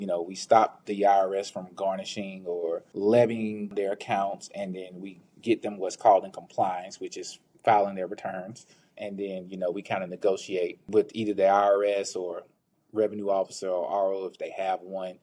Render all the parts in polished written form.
We stop the IRS from garnishing or levying their accounts, and then we get them what's called in compliance, which is filing their returns. And then, we kind of negotiate with either the IRS or revenue officer or RO if they have one.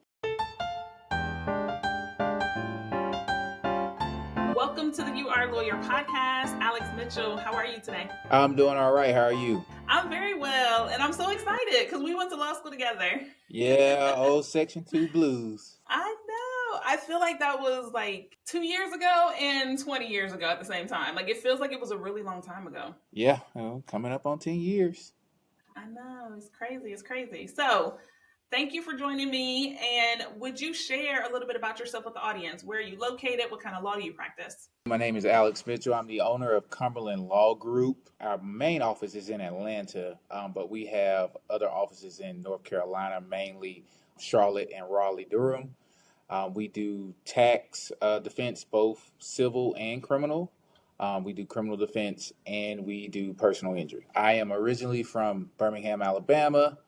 Welcome to the You Are a Lawyer podcast. Alex Mitchell, how are you today? I'm doing all right. How are you? I'm very well, and I'm so excited because we went to law school together. Yeah, old Section 2 blues. I know. I feel like that was like 2 years ago and 20 years ago at the same time. Like, it feels like it was a really long time ago. Yeah, coming up on 10 years. I know. It's crazy. It's crazy. So, thank you for joining me. And would you share a little bit about yourself with the audience? Where are you located? What kind of law do you practice? My name is Alex Mitchell. I'm the owner of Cumberland Law Group. Our main office is in Atlanta, but we have other offices in North Carolina, mainly Charlotte and Raleigh-Durham. We do tax defense, both civil and criminal. We do criminal defense, and we do personal injury. I am originally from Birmingham, Alabama.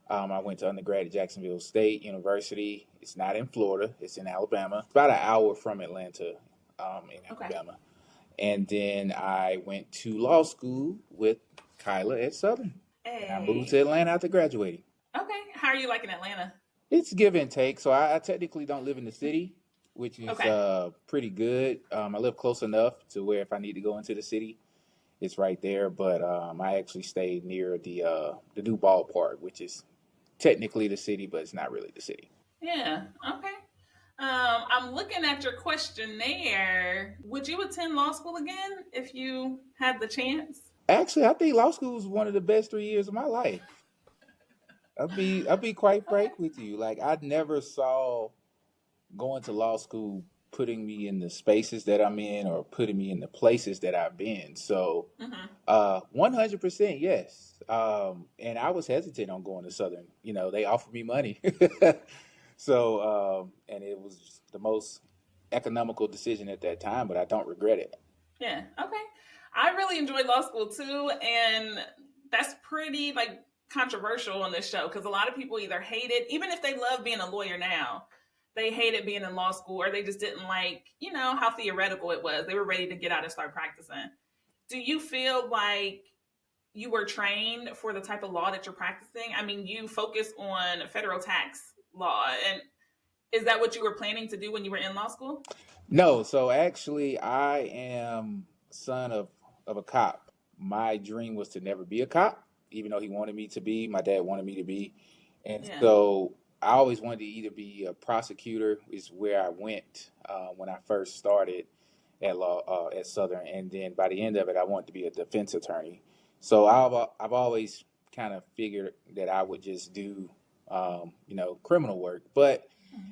I went to undergrad at Jacksonville State University. It's not in Florida. It's in Alabama. It's about an hour from Atlanta in Alabama. And then I went to law school with Kyla at Southern. Hey. And I moved to Atlanta after graduating. Okay. How are you liking Atlanta? It's give and take. So I technically don't live in the city, which is pretty good. I live close enough to where if I need to go into the city, it's right there. But I actually stayed near the new ballpark, which is technically the city, but it's not really the city. Yeah. Okay. I'm looking at your questionnaire. Would you attend law school again if you had the chance? Actually, I think law school was one of the best 3 years of my life. I'll be quite frank with you. Like, I never saw going to law school putting me in the spaces that I'm in or putting me in the places that I've been. So 100% yes. And I was hesitant on going to Southern. They offered me money. So, and it was the most economical decision at that time, but I don't regret it. Yeah. Okay. I really enjoyed law school too. And that's pretty controversial on this show because a lot of people either hate it, even if they love being a lawyer now, they hated being in law school, or they just didn't like, how theoretical it was. They were ready to get out and start practicing. Do you feel like you were trained for the type of law that you're practicing? I mean, you focus on federal tax law, and is that what you were planning to do when you were in law school? No. So actually, I am son of a cop. My dream was to never be a cop, even though he wanted me to be. My dad wanted me to be. And so I always wanted to either be a prosecutor, is where I went when I first started at law at Southern. And then by the end of it, I wanted to be a defense attorney. So I've always kind of figured that I would just do criminal work. But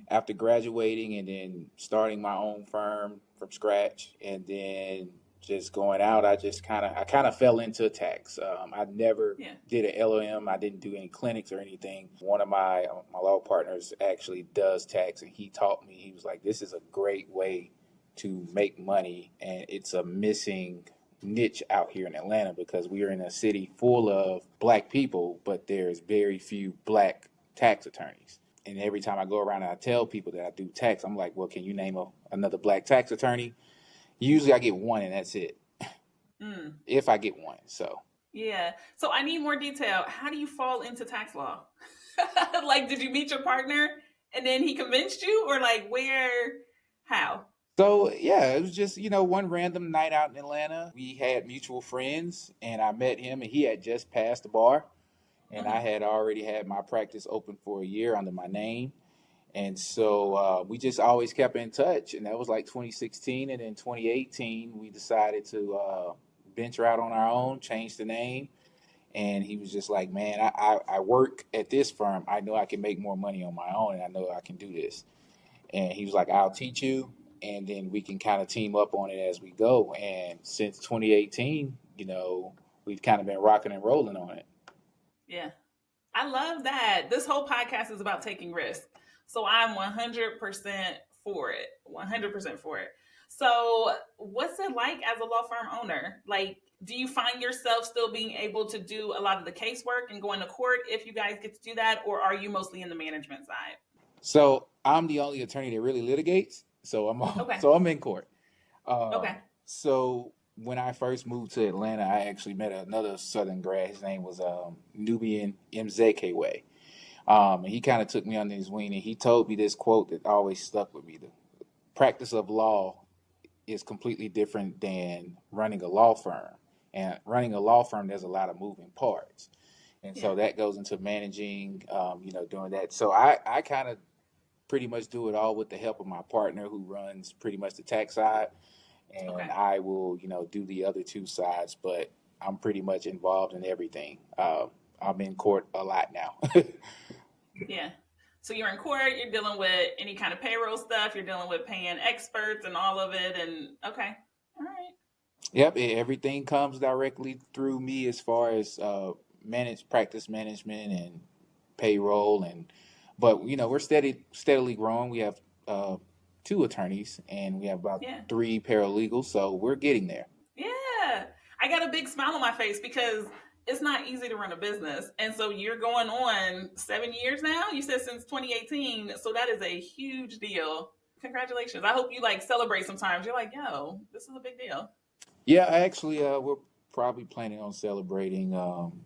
after graduating and then starting my own firm from scratch and then just going out, I kind of fell into tax. I never did an LLM. I didn't do any clinics or anything. One of my law partners actually does tax, and he taught me. He was like, this is a great way to make money, and it's a missing niche out here in Atlanta because we are in a city full of Black people, but there's very few Black tax attorneys. And every time I go around and I tell people that I do tax, I'm like, well, can you name another Black tax attorney? Usually I get one and that's it. If I get one. So I need more detail. How do you fall into tax law? Did you meet your partner and then he convinced you, or how? So it was just, one random night out in Atlanta. We had mutual friends and I met him, and he had just passed the bar, and I had already had my practice open for a year under my name. And so we just always kept in touch, and that was like 2016. And in 2018, we decided to venture out on our own, change the name. And he was just like, man, I work at this firm. I know I can make more money on my own, and I know I can do this. And he was like, I'll teach you, and then we can kind of team up on it as we go. And since 2018, we've kind of been rocking and rolling on it. Yeah. I love that. This whole podcast is about taking risks. So I'm 100% for it. 100% for it. So what's it like as a law firm owner? Do you find yourself still being able to do a lot of the casework and going to court if you guys get to do that? Or are you mostly in the management side? So I'm the only attorney that really litigates. So Okay. so I'm in court. Okay. So when I first moved to Atlanta, I actually met another Southern grad. His name was Nubian Mzekwe. And he kind of took me under his wing, and he told me this quote that always stuck with me: the practice of law is completely different than running a law firm. And running a law firm, there's a lot of moving parts. And so that goes into managing, doing that. So I kind of pretty much do it all with the help of my partner who runs pretty much the tax side. And I will, do the other two sides, but I'm pretty much involved in everything. I'm in court a lot now. Yeah. So you're in court, you're dealing with any kind of payroll stuff, you're dealing with paying experts and all of it. And okay. All right. Yep, everything comes directly through me as far as practice management and payroll, but we're steadily growing. We have two attorneys and we have about three paralegals, so we're getting there. Yeah, I got a big smile on my face because it's not easy to run a business, and so you're going on 7 years now. You said since 2018, so that is a huge deal. Congratulations! I hope you celebrate sometimes. You're like, yo, this is a big deal. Yeah, actually, we're probably planning on celebrating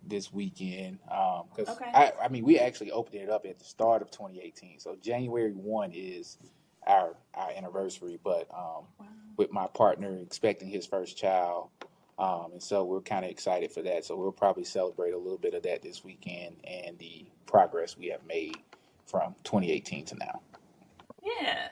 this weekend because I mean we actually opened it up at the start of 2018, so January 1 is our anniversary. But with my partner expecting his first child, and so we're kind of excited for that. So we'll probably celebrate a little bit of that this weekend and the progress we have made from 2018 to now. Yeah.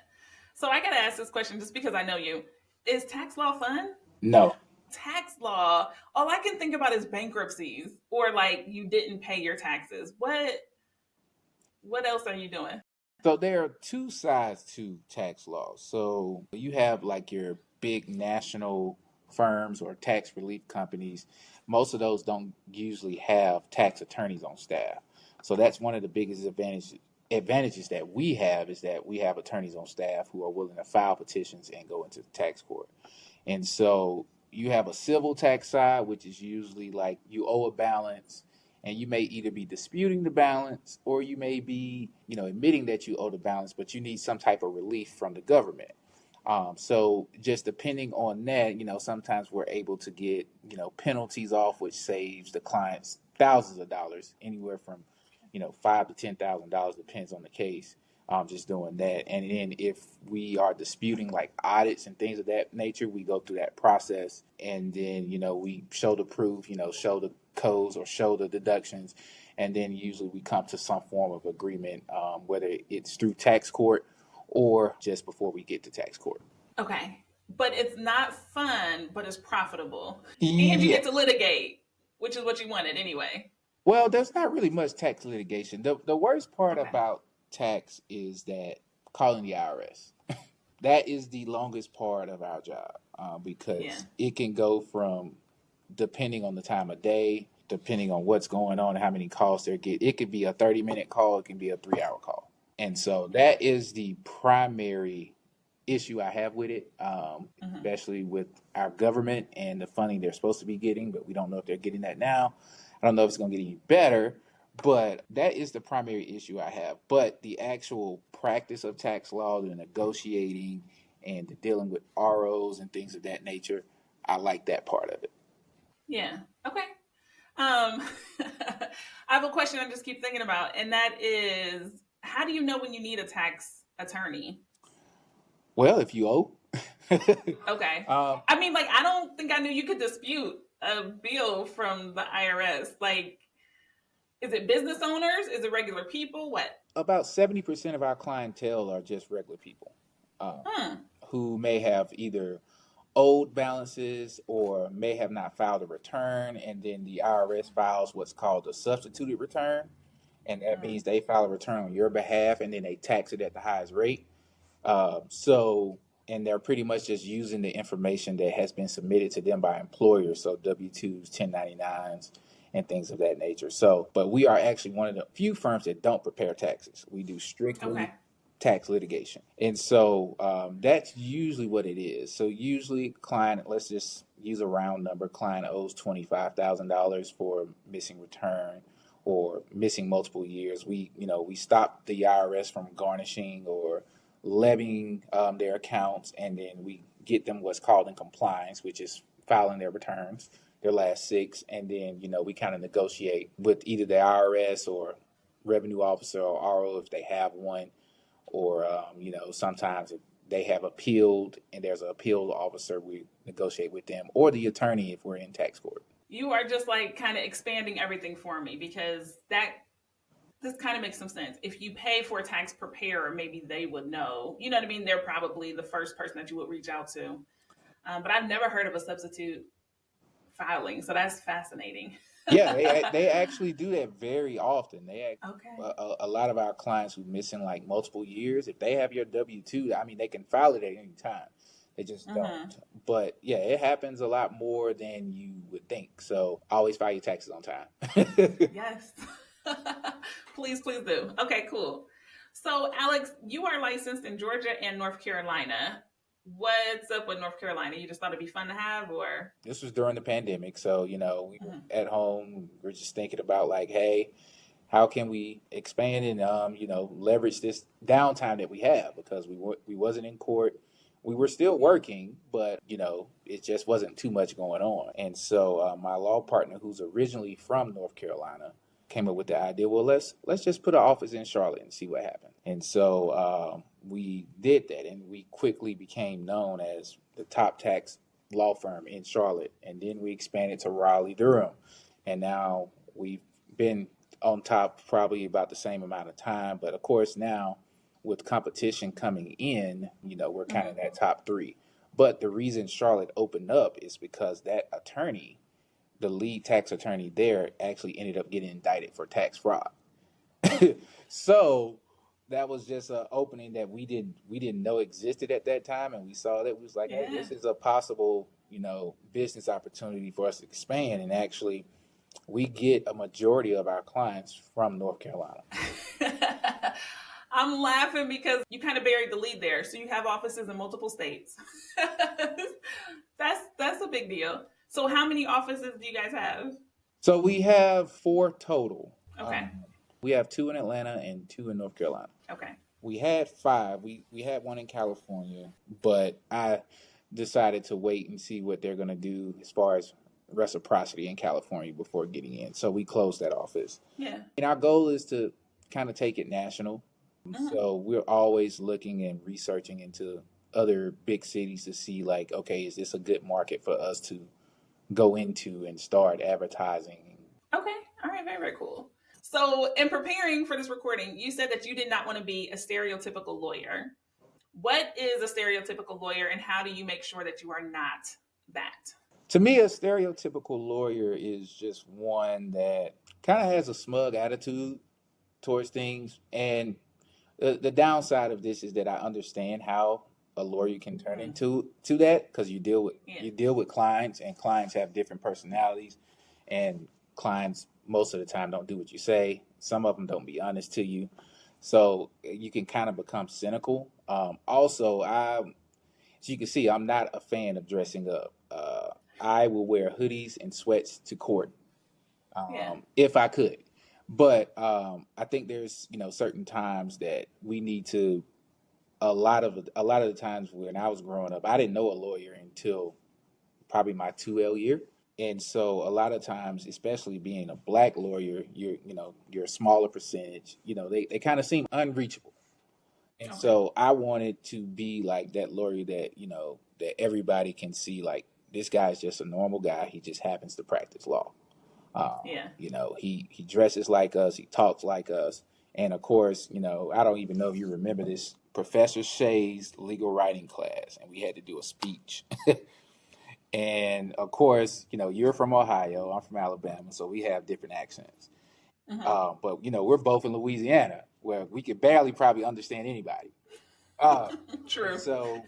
So I gotta ask this question just because I know you. Is tax law fun? No. Tax law, all I can think about is bankruptcies or you didn't pay your taxes. What else are you doing? So there are two sides to tax law. So you have your big national firms or tax relief companies. Most of those don't usually have tax attorneys on staff. So that's one of the biggest advantages that we have, is that we have attorneys on staff who are willing to file petitions and go into the tax court. And so you have a civil tax side, which is usually you owe a balance and you may either be disputing the balance or you may be, admitting that you owe the balance, but you need some type of relief from the government. So just depending on that, sometimes we're able to get, penalties off, which saves the clients thousands of dollars, anywhere from, $5,000 to $10,000, depends on the case. Just doing that. And then if we are disputing audits and things of that nature, we go through that process, and then, we show the proof, show the codes or show the deductions. And then usually we come to some form of agreement, whether it's through tax court or just before we get to tax court. Okay. But it's not fun, but it's profitable. Yeah. And you get to litigate, which is what you wanted anyway. Well, there's not really much tax litigation. The worst part about tax is that calling the IRS. That is the longest part of our job, because it can go from, depending on the time of day, depending on what's going on, how many calls they're getting. It could be a 30-minute call. It can be a 3-hour call. And so that is the primary issue I have with it, especially with our government and the funding they're supposed to be getting, but we don't know if they're getting that now. I don't know if it's going to get any better, but that is the primary issue I have. But the actual practice of tax law, the negotiating and the dealing with ROs and things of that nature, I like that part of it. Yeah. Okay. I have a question I just keep thinking about, and that is, how do you know when you need a tax attorney? Well, if you owe. Okay. I mean, I don't think I knew you could dispute a bill from the IRS. Is it business owners? Is it regular people? What? About 70% of our clientele are just regular people who may have either owed balances or may have not filed a return, and then the IRS files what's called a substituted return, and that means they file a return on your behalf and then they tax it at the highest rate. And they're pretty much just using the information that has been submitted to them by employers, so W-2s, 1099s, and things of that nature. So, but we are actually one of the few firms that don't prepare taxes. We do strictly tax litigation. And so that's usually what it is. So usually client, let's just use a round number, client owes $25,000 for missing return, or missing multiple years, we stop the IRS from garnishing or levying their accounts, and then we get them what's called in compliance, which is filing their returns, their last six, and then we kind of negotiate with either the IRS or revenue officer or RO if they have one, or sometimes if they have appealed and there's an appeal officer, we negotiate with them, or the attorney if we're in tax court. You are just like kind of expanding everything for me, because this kind of makes some sense. If you pay for a tax preparer, maybe they would know. You know what I mean? They're probably the first person that you would reach out to. But I've never heard of a substitute filing, so that's fascinating. Yeah, they actually do that very often. Okay. A lot of our clients who missing like multiple years, if they have your W-2, I mean, they can file it at any time. They just don't. But yeah, it happens a lot more than you would think. So always file your taxes on time. Yes. Please do. Okay, cool. So Alex, you are licensed in Georgia and North Carolina. What's up with North Carolina? You just thought it'd be fun to have, or? This was during the pandemic. So, we were at home. We're just thinking about like, hey, how can we expand and, leverage this downtime that we have, because we wasn't in court. We were still working, but, it just wasn't too much going on. And so my law partner, who's originally from North Carolina, came up with the idea, well, let's just put an office in Charlotte and see what happens. And so we did that, and we quickly became known as the top tax law firm in Charlotte. And then we expanded to Raleigh, Durham. And now we've been on top probably about the same amount of time. But of course, now with competition coming in, we're kind of that top three. But the reason Charlotte opened up is because that attorney, the lead tax attorney there, actually ended up getting indicted for tax fraud. So that was just an opening that we didn't know existed at that time, and we saw that. We was like, hey, this is a possible business opportunity for us to expand. And actually, we get a majority of our clients from North Carolina. I'm laughing because you kind of buried the lead there. So you have offices in multiple states. That's a big deal. So how many offices do you guys have? So we have 4 total. Okay. We have 2 in Atlanta and 2 in North Carolina. Okay. We had 5. We had 1 in California, but I decided to wait and see what they're going to do as far as reciprocity in California before getting in. So we closed that office. Yeah. And our goal is to kind of take it national. So we're always looking and researching into other big cities to see like, okay, is this a good market for us to go into and start advertising? Okay. All right. Very, very cool. So in preparing for this recording, you said that you did not want to be a stereotypical lawyer. What is a stereotypical lawyer, and how do you make sure that you are not that? To me, a stereotypical lawyer is just one that kind of has a smug attitude towards things. And the downside of this is that I understand how a lawyer can turn into that, because you deal with clients, and clients have different personalities, and clients most of the time don't do what you say. Some of them don't be honest to you, so you can kind of become cynical. Also, as you can see, I'm not a fan of dressing up. I will wear hoodies and sweats to court if I could. But I think there's certain times that we need to. A lot of the times when I was growing up, I didn't know a lawyer until probably my 2L year, and so a lot of times, especially being a black lawyer, you're a smaller percentage. They kind of seem unreachable, and so I wanted to be like that lawyer that that everybody can see, like, this guy's just a normal guy. He just happens to practice law. He dresses like us. He talks like us. And of course, I don't even know if you remember this, Professor Shay's legal writing class, and we had to do a speech. And of course, you're from Ohio, I'm from Alabama, so we have different accents. But we're both in Louisiana, where we could barely probably understand anybody. True. So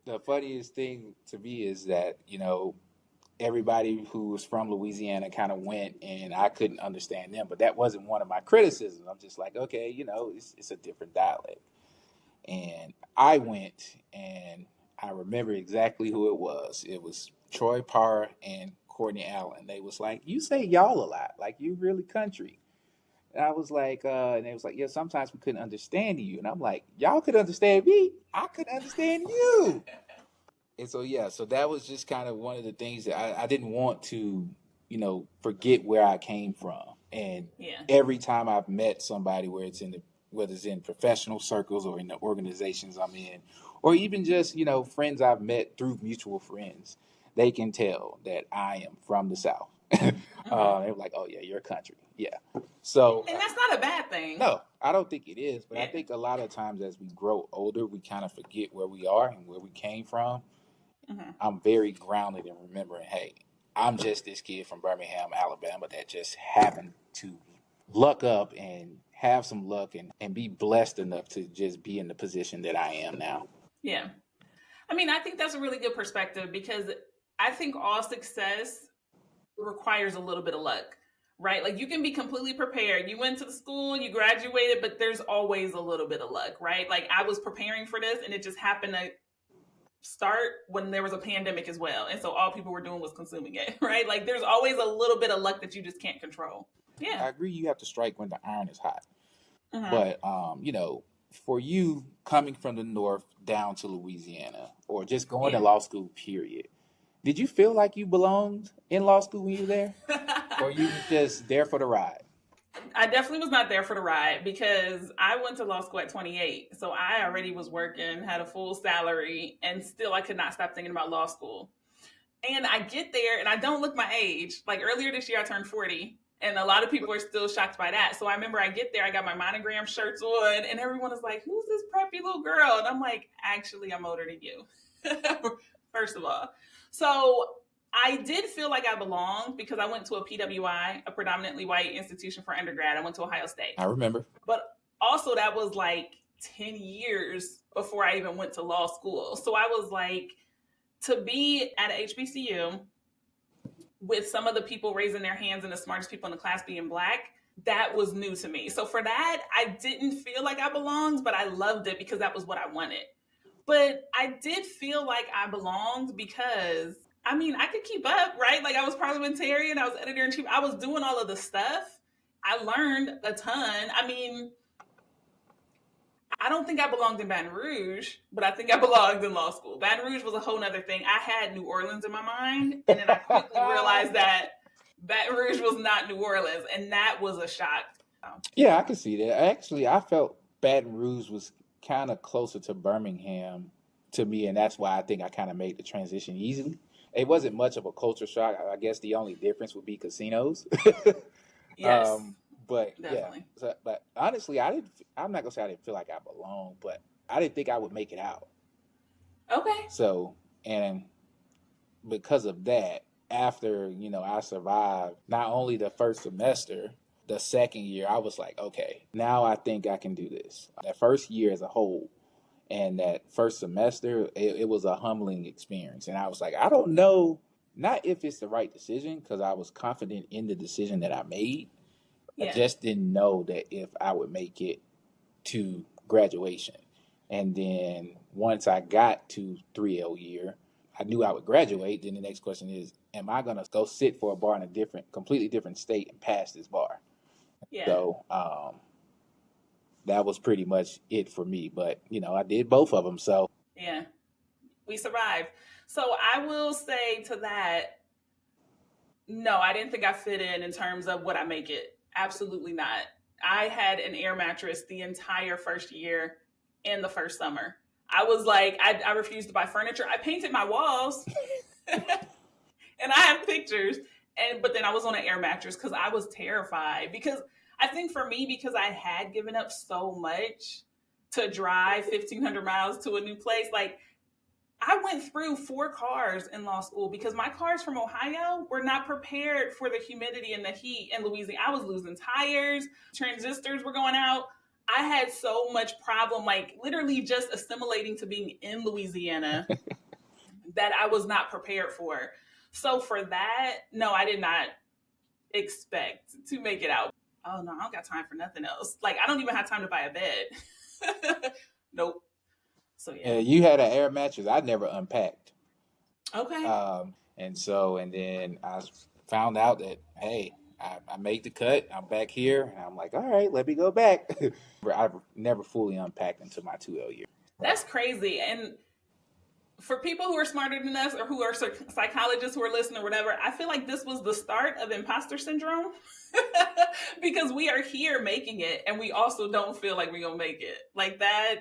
the funniest thing to me is that everybody who was from Louisiana kind of went, and I couldn't understand them. But that wasn't one of my criticisms. I'm just like, okay, it's a different dialect. And I went, and I remember exactly who it was. It was Troy Parr and Courtney Allen. They was like, you say y'all a lot, like you really country. And I was like, and they was like, yeah, sometimes we couldn't understand you. And I'm like, y'all could understand me. I could understand you. And so, yeah, so that was just kind of one of the things that I didn't want to, forget where I came from. And Yeah. every time I've met somebody, whether it's in professional circles or in the organizations I'm in, or even just, friends I've met through mutual friends, they can tell that I am from the South. They're like, oh, yeah, you're country. Yeah. So, And that's not a bad thing. no, I don't think it is. But Yeah. I think a lot of times as we grow older, we kind of forget where we are and where we came from. I'm very grounded in remembering, hey, I'm just this kid from Birmingham, Alabama that just happened to luck up and have some luck and be blessed enough to just be in the position that I am now. Yeah. I mean, I think that's a really good perspective because I think all success requires a little bit of luck, right? Like you can be completely prepared. You went to the school, you graduated, but there's always a little bit of luck, right? Like I was preparing for this and it just happened to start when there was a pandemic as well. And so all people were doing was consuming it, right? Like there's always a little bit of luck that you just can't control. Yeah. I agree you have to strike when the iron is hot. Uh-huh. But for you coming from the north down to Louisiana or just going to law school, period, did you feel like you belonged in law school when you were there? Or you were just there for the ride? I definitely was not there for the ride because I went to law school at 28. So I already was working, had a full salary, and still I could not stop thinking about law school. And I get there and I don't look my age. Like earlier this year, I turned 40. And a lot of people are still shocked by that. So I remember I get there, I got my monogram shirts on, and everyone is like, who's this preppy little girl? And I'm like, actually, I'm older than you. First of all. So I did feel like I belonged because I went to a PWI, a predominantly white institution for undergrad. I went to Ohio State. I remember. But also that was like 10 years before I even went to law school. So I was like, to be at a HBCU with some of the people raising their hands and the smartest people in the class being Black, that was new to me. So for that, I didn't feel like I belonged, but I loved it because that was what I wanted. But I did feel like I belonged because, I mean, I could keep up, right? Like I was parliamentarian, I was editor-in-chief, I was doing all of the stuff. I learned a ton. I mean, I don't think I belonged in Baton Rouge, but I think I belonged in law school. Baton Rouge was a whole nother thing. I had New Orleans in my mind, and then I quickly realized that Baton Rouge was not New Orleans, and that was a shock. Yeah, I can see that. Actually, I felt Baton Rouge was kind of closer to Birmingham to me, and that's why I think I kind of made the transition easily. It wasn't much of a culture shock. I guess the only difference would be casinos. Yes. But definitely. Yeah, but honestly, I'm not gonna say I didn't feel like I belonged, but I didn't think I would make it out. Okay. So, and because of that, after I survived not only the first semester, the second year, I was like, okay, now I think I can do this. That first year as a whole, and that first semester, it was a humbling experience, and I was like, I don't know, not if it's the right decision, because I was confident in the decision that I made. I just didn't know that if I would make it to graduation. And then once I got to 3L year, I knew I would graduate. Then the next question is, am I going to go sit for a bar in a completely different state and pass this bar? Yeah. So that was pretty much it for me. But, I did both of them. So yeah, we survived. So I will say to that, no, I didn't think I fit in terms of what I make it. Absolutely not. I had an air mattress the entire first year and the first summer. I was like, I refused to buy furniture. I painted my walls and I have pictures. But then I was on an air mattress because I was terrified. Because I think for me, because I had given up so much to drive 1,500 miles to a new place, like I went through 4 cars in law school because my cars from Ohio were not prepared for the humidity and the heat in Louisiana. I was losing tires, transistors were going out. I had so much problem, like literally just assimilating to being in Louisiana that I was not prepared for. So for that, no, I did not expect to make it out. Oh no, I don't got time for nothing else. Like I don't even have time to buy a bed. Nope. So yeah. You had an air mattress. I never unpacked. Okay. And then I found out that, hey, I made the cut. I'm back here, and I'm like, all right, let me go back. I've never fully unpacked into my 2L year. That's crazy. And for people who are smarter than us or who are psychologists who are listening or whatever, I feel like this was the start of imposter syndrome because we are here making it and we also don't feel like we're going to make it. Like that,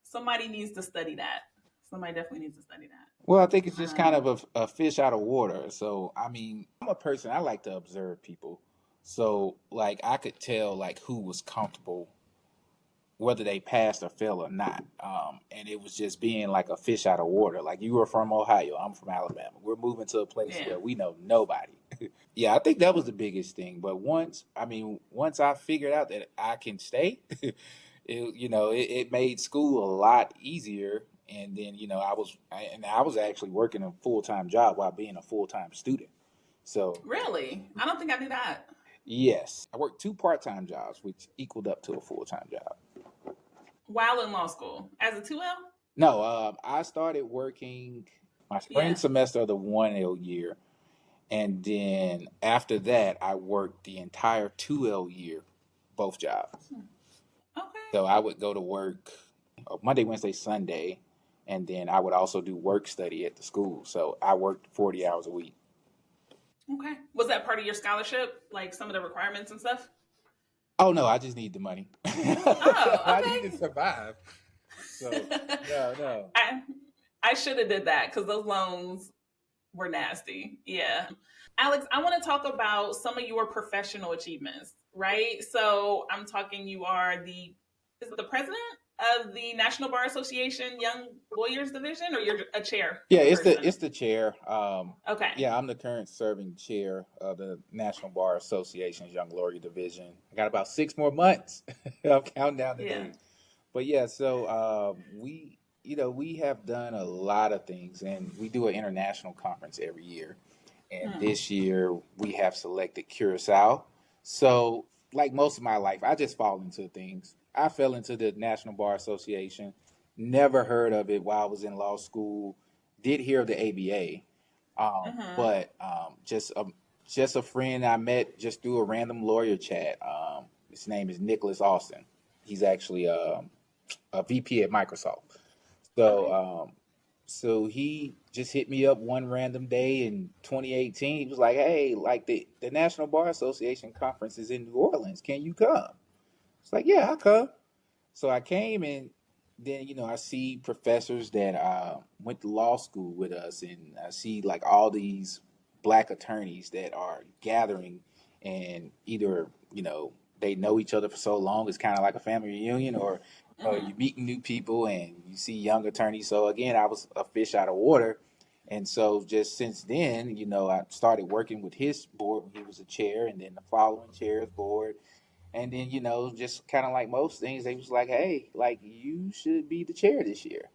somebody needs to study that. Somebody definitely needs to study that. Well, I think it's just kind of a fish out of water. So, I mean, I'm a person, I like to observe people. So, like, I could tell, like, who was comfortable, whether they passed or failed or not. And it was just being like a fish out of water. Like, you were from Ohio, I'm from Alabama. We're moving to a place where we know nobody. Yeah, I think that was the biggest thing. But once I figured out that I can stay, it made school a lot easier. And then, I was actually working a full-time job while being a full-time student. So really, I don't think I knew that. yes, I worked 2 part-time jobs, which equaled up to a full-time job. While in law school, as a 2L? No, I started working my spring semester of the 1L year. And then after that, I worked the entire 2L year, both jobs. Okay. So I would go to work Monday, Wednesday, Sunday, and then I would also do work study at the school. So I worked 40 hours a week. Okay. Was that part of your scholarship, like some of the requirements and stuff? Oh, no, I just need the money. Oh, okay. I need to survive. So, no. I should have did that because those loans were nasty. Yeah. Alex, I want to talk about some of your professional achievements, right? So I'm talking you are is it the president of the National Bar Association Young Lawyers Division, or you're a chair? Yeah, it's the chair. Okay. Yeah, I'm the current serving chair of the National Bar Association's Young Lawyer Division. I got about 6 more months. I'm counting down the days. But yeah, so we have done a lot of things, and we do an international conference every year. And this year we have selected Curacao. So, like most of my life, I just fall into things. I fell into the National Bar Association, never heard of it while I was in law school, did hear of the ABA, but just a friend I met just through a random lawyer chat. His name is Nicholas Austin. He's actually a VP at Microsoft. So he just hit me up one random day in 2018. He was like, "Hey, like the National Bar Association conference is in New Orleans. Can you come?" It's like, "Yeah, I'll come." So I came, and then I see professors that went to law school with us, and I see like all these black attorneys that are gathering, and either they know each other for so long, it's kind of like a family reunion, or you're meeting new people and you see young attorneys. So again, I was a fish out of water. And so just since then, I started working with his board when he was a chair, and then the following chair's board. And then, just kind of like most things, they was like, "Hey, like you should be the chair this year."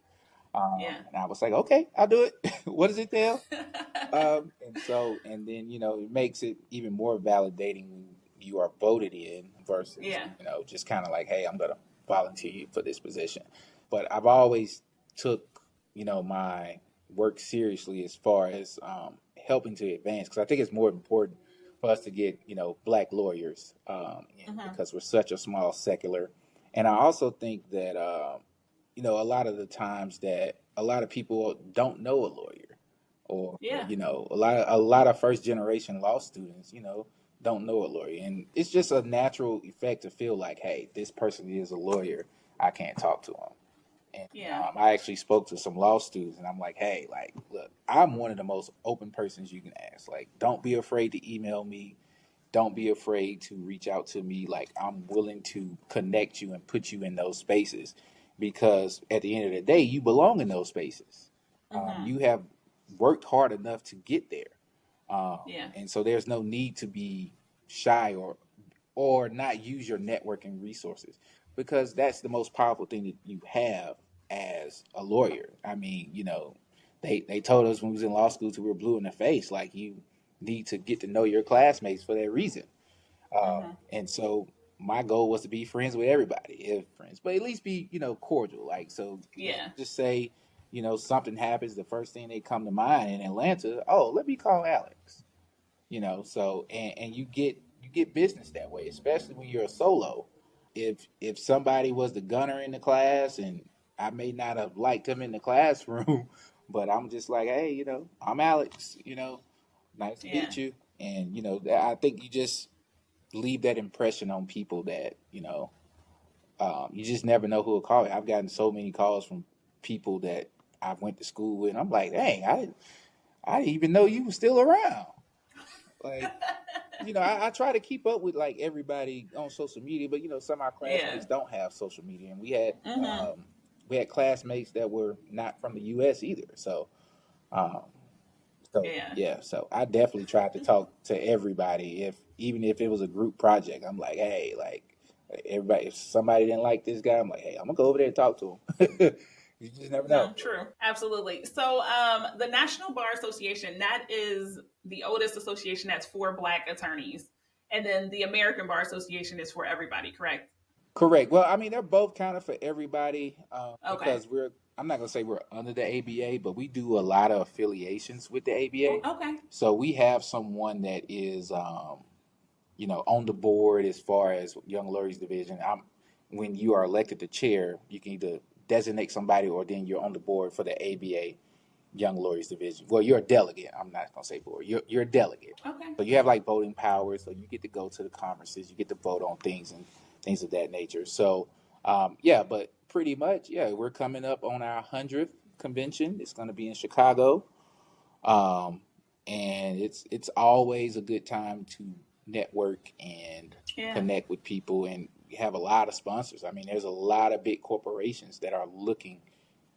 And I was like, "Okay, I'll do it." What does it tell? And then, it makes it even more validating when you are voted in versus, just kind of like, "Hey, I'm going to volunteer you for this position." But I've always took, my work seriously as far as helping to advance, because I think it's more important for us to get, black lawyers because we're such a small secular. And I also think that, a lot of the times that a lot of people don't know a lawyer, or a lot of first generation law students, don't know a lawyer, and it's just a natural effect to feel like, hey, this person is a lawyer, I can't talk to him. And I actually spoke to some law students, and I'm like, "Hey, like, look, I'm one of the most open persons you can ask. Like, don't be afraid to email me. Don't be afraid to reach out to me. Like, I'm willing to connect you and put you in those spaces, because at the end of the day, you belong in those spaces. You have worked hard enough to get there. And so there's no need to be shy or not use your networking resources, because that's the most powerful thing that you have as a lawyer. I mean, they told us when we was in law school till we were blue in the face, like, you need to get to know your classmates for that reason. And so my goal was to be friends with everybody, if friends, but at least be, cordial. Like, so just say, something happens, the first thing they come to mind in Atlanta, "Oh, let me call Alex." So, and you get business that way, especially when you're a solo. If somebody was the gunner in the class, and I may not have liked him in the classroom, but I'm just like, hey, I'm Alex, nice to meet you. And, I think you just leave that impression on people that, you just never know who will call you. I've gotten so many calls from people that I went to school with, and I'm like, dang, I didn't even know you were still around. Like, I try to keep up with like everybody on social media, but some of our classmates don't have social media, and we had classmates that were not from the U.S. either. So, um, so I definitely tried to talk to everybody. Even if it was a group project, I'm like, hey, like everybody. If somebody didn't like this guy, I'm like, hey, I'm gonna go over there and talk to him. You just never know. No, true. Absolutely. So the National Bar Association, that is the oldest association that's for Black attorneys. And then the American Bar Association is for everybody, correct? Correct. Well, I mean, they're both kind of for everybody Okay. because I'm not going to say we're under the ABA, but we do a lot of affiliations with the ABA. Okay. So we have someone that is, on the board as far as Young Lawyers Division. When you are elected the chair, you can either designate somebody or then you're on the board for the ABA Young Lawyers Division. Well, you're a delegate. I'm not going to say board. You're a delegate. Okay. So you have like voting powers. So you get to go to the conferences. You get to vote on things and things of that nature. So, but pretty much, we're coming up on our 100th convention. It's going to be in Chicago. And it's always a good time to network and connect with people, and we have a lot of sponsors. I mean, there's a lot of big corporations that are looking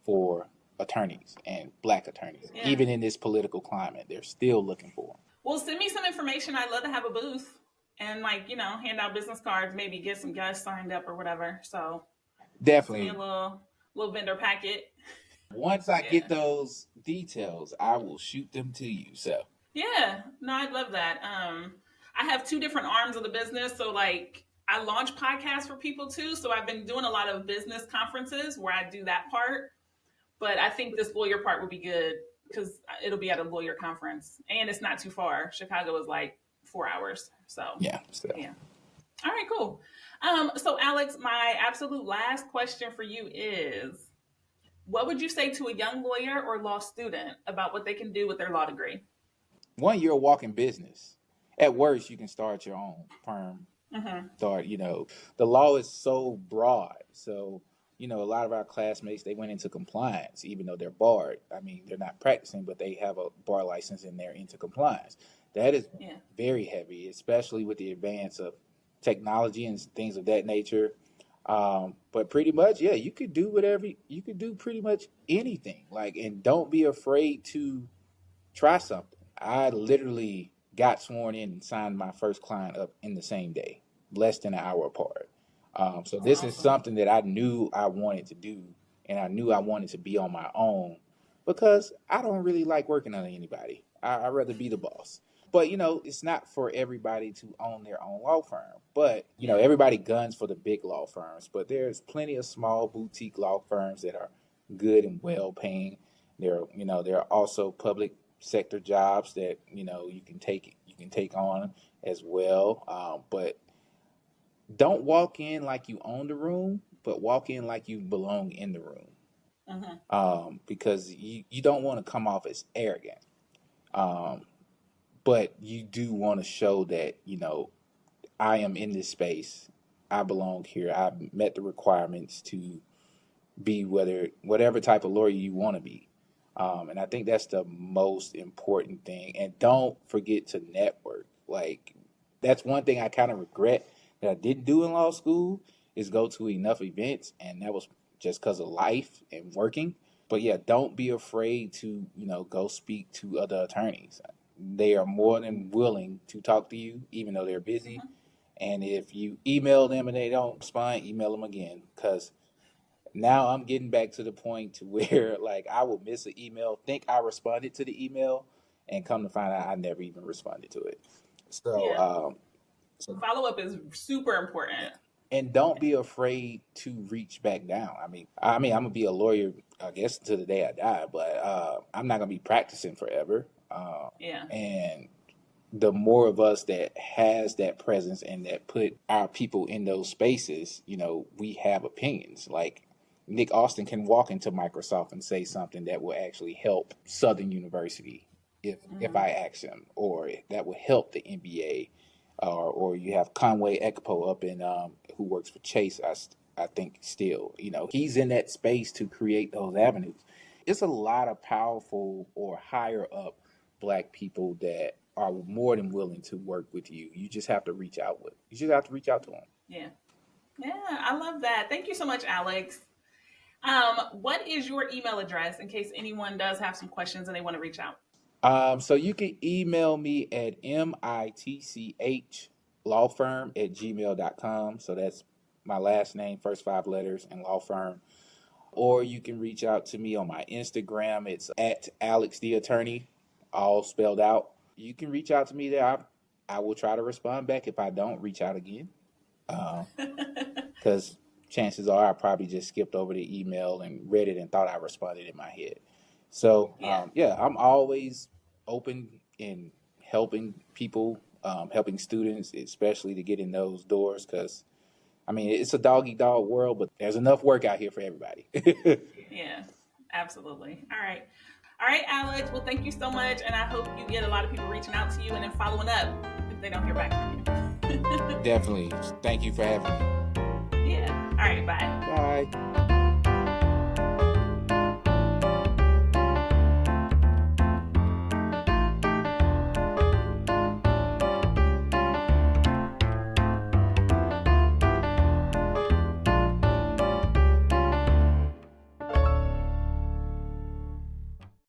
for attorneys and Black attorneys. Even in this political climate, they're still looking for them. Well, send me some information. I'd love to have a booth and hand out business cards, maybe get some guests signed up or whatever. So definitely send me a little vendor packet. Once I get those details, I will shoot them to you. So I'd love that. I have two different arms of the business. So I launch podcasts for people too. So I've been doing a lot of business conferences where I do that part. But I think this lawyer part would be good because it'll be at a lawyer conference and it's not too far. Chicago is like 4 hours. So yeah. All right, cool. So Alex, my absolute last question for you is, what would you say to a young lawyer or law student about what they can do with their law degree? One, you're a walking business. At worst, you can start your own firm. Start, the law is so broad. So, a lot of our classmates, they went into compliance, even though they're barred. I mean, they're not practicing, but they have a bar license and they're into compliance. That is very heavy, especially with the advance of technology and things of that nature. But pretty much, you could do you could do pretty much anything. And don't be afraid to try something. I literally got sworn in and signed my first client up in the same day, less than an hour apart. So this is something that I knew I wanted to do, and I knew I wanted to be on my own because I don't really like working under anybody. I'd rather be the boss. But, it's not for everybody to own their own law firm. But, everybody guns for the big law firms. But there's plenty of small boutique law firms that are good and well paying. There are also public sector jobs that, you can take on as well. But don't walk in like you own the room, but walk in like you belong in the room. Because you don't want to come off as arrogant. But you do want to show that, I am in this space. I belong here. I've met the requirements to be whatever type of lawyer you want to be. And I think that's the most important thing. And don't forget to network. That's one thing I kind of regret that I didn't do in law school is go to enough events. And that was just because of life and working. But don't be afraid to, go speak to other attorneys. They are more than willing to talk to you, even though they're busy. And if you email them and they don't respond, email them again. Because now I'm getting back to the point to where, I will miss an email, think I responded to the email, and come to find out I never even responded to it. So, follow-up is super important. And don't be afraid to reach back down. I mean, I'm going to be a lawyer, I guess, to the day I die, but I'm not going to be practicing forever. And the more of us that has that presence and that put our people in those spaces, we have opinions. Like Nick Austin can walk into Microsoft and say something that will actually help Southern University if I ask him, or that will help the NBA. Or you have Conway Ekpo up in who works for Chase. I think still, he's in that space to create those avenues. It's a lot of powerful or higher up Black people that are more than willing to work with you. You just have to reach out to them. Yeah. Yeah, I love that. Thank you so much, Alex. What is your email address in case anyone does have some questions and they want to reach out? So you can email me at mitchlawfirm@gmail.com. So that's my last name, first 5 letters, and law firm. Or you can reach out to me on my Instagram. It's at Alex the Attorney, all spelled out. You can reach out to me there. I will try to respond back. If I don't, reach out again. Because chances are I probably just skipped over the email and read it and thought I responded in my head. So, I'm always open in helping people, helping students, especially to get in those doors. Because, it's a dog-eat-dog world, but there's enough work out here for everybody. Yeah, absolutely. All right, Alex. Well, thank you so much. And I hope you get a lot of people reaching out to you and then following up if they don't hear back from you. Definitely. Thank you for having me. Yeah. All right. Bye. Bye.